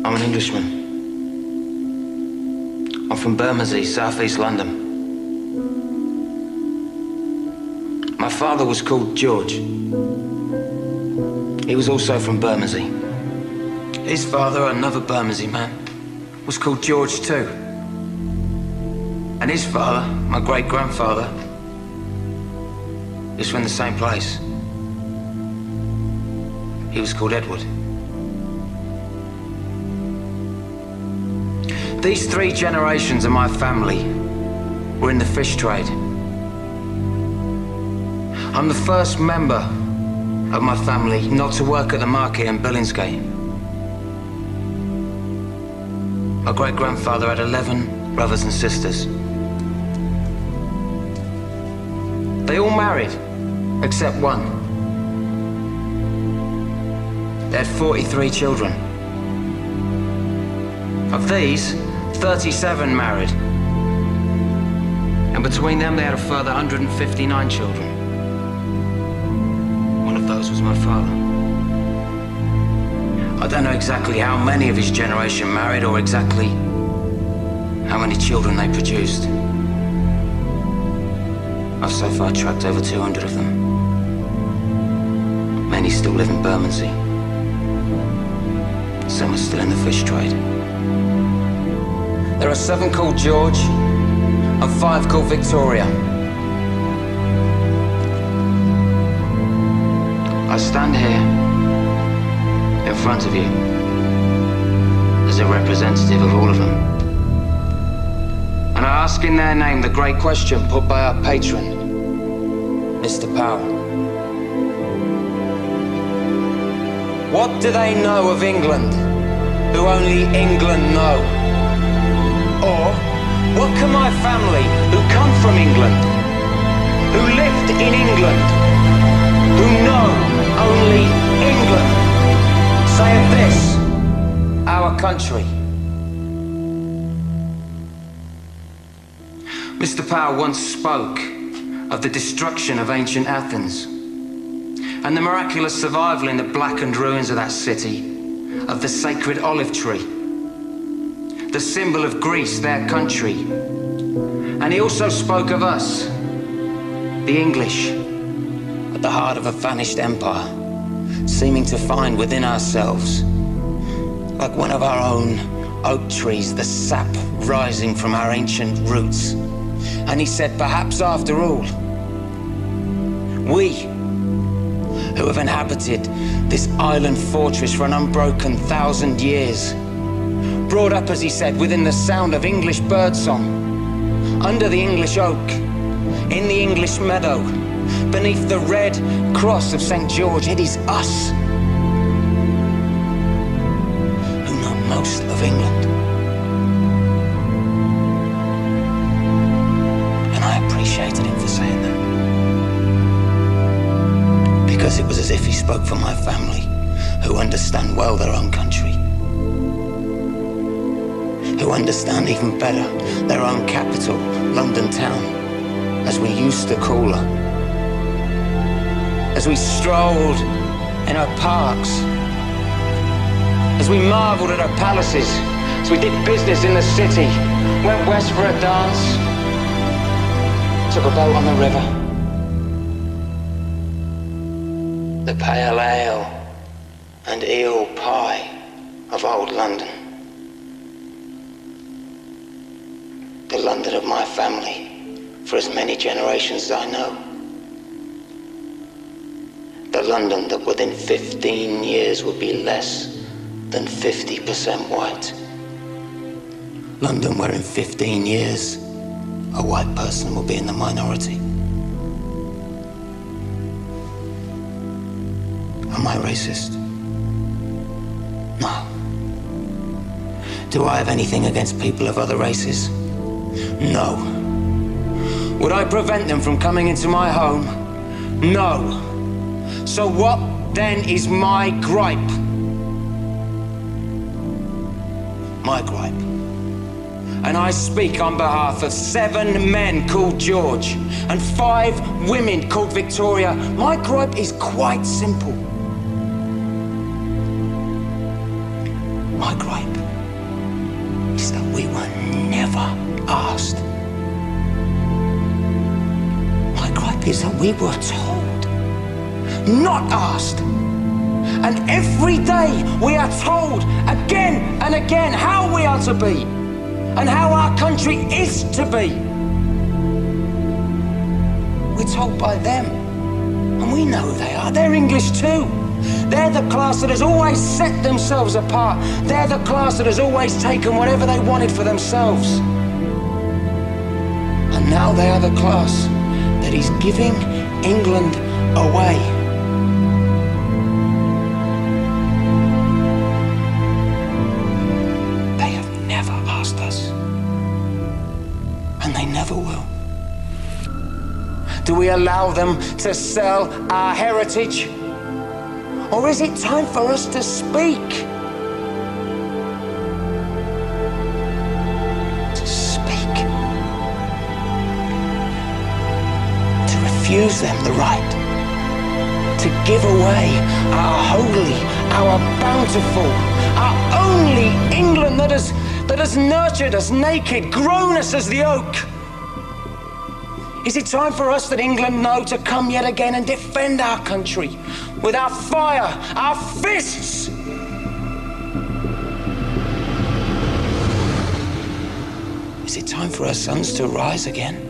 I'm an Englishman. I'm from Bermondsey, southeast London. My father was called George. He was also from Bermondsey. His father, another Bermondsey man, was called George too. And his father, my great-grandfather, is from the same place. He was called Edward. These 3 generations of my family were in the fish trade. I'm the first member of my family not to work at the market in Billingsgate. My great-grandfather had 11 brothers and sisters. They all married, except one. They had 43 children. Of these, 37 married. And between them, they had a further 159 children. One of those was my father. I don't know exactly how many of his generation married or exactly how many children they produced. I've so far tracked over 200 of them. Many still live in Bermondsey. Some are still in the fish trade. There are 7 called George and 5 called Victoria. I stand here in front of you as a representative of all of them. And I ask in their name the great question put by our patron, Mr. Powell. What do they know of England who only England know? Or what can my family who come from England, who lived in England, who know only England, say of this, our country? Mr. Powell once spoke of the destruction of ancient Athens and the miraculous survival in the blackened ruins of that city of the sacred olive tree, the symbol of Greece, their country. And he also spoke of us, the English, at the heart of a vanished empire, seeming to find within ourselves, like one of our own oak trees, the sap rising from our ancient roots. And he said, perhaps after all, we who have inhabited this island fortress for an unbroken 1,000 years, brought up, as he said, within the sound of English birdsong, under the English oak, in the English meadow, beneath the red cross of St. George, it is us who know most of England. And I appreciated him for saying that, because it was as if he spoke for my family, who understand well their own country, who understand even better their own capital, London town, as we used to call her. As we strolled in her parks, as we marveled at her palaces, as we did business in the city, went west for a dance, took a boat on the river. The pale ale and eel pie of old London. The London of my family, for as many generations as I know. The London that within 15 years would be less than 50% white. London where in 15 years, a white person will be in the minority. Am I racist? No. Do I have anything against people of other races? No. Would I prevent them from coming into my home? No. So what then is my gripe? My gripe. And I speak on behalf of 7 men called George and 5 women called Victoria. My gripe is quite simple. My gripe is that we were told, not asked. And every day we are told again and again how we are to be and how our country is to be. We're told by them, and we know who they are. They're English too. They're the class that has always set themselves apart. They're the class that has always taken whatever they wanted for themselves. And now they are the class that is giving England away. They have never asked us, and they never will. Do we allow them to sell our heritage? Or is it time for us to speak? To speak. To refuse them the right to give away our holy, our bountiful, our only England that has nurtured us naked, grown us as the oak. Is it time for us that England know to come yet again and defend our country with our fire, our fists? Is it time for our sons to rise again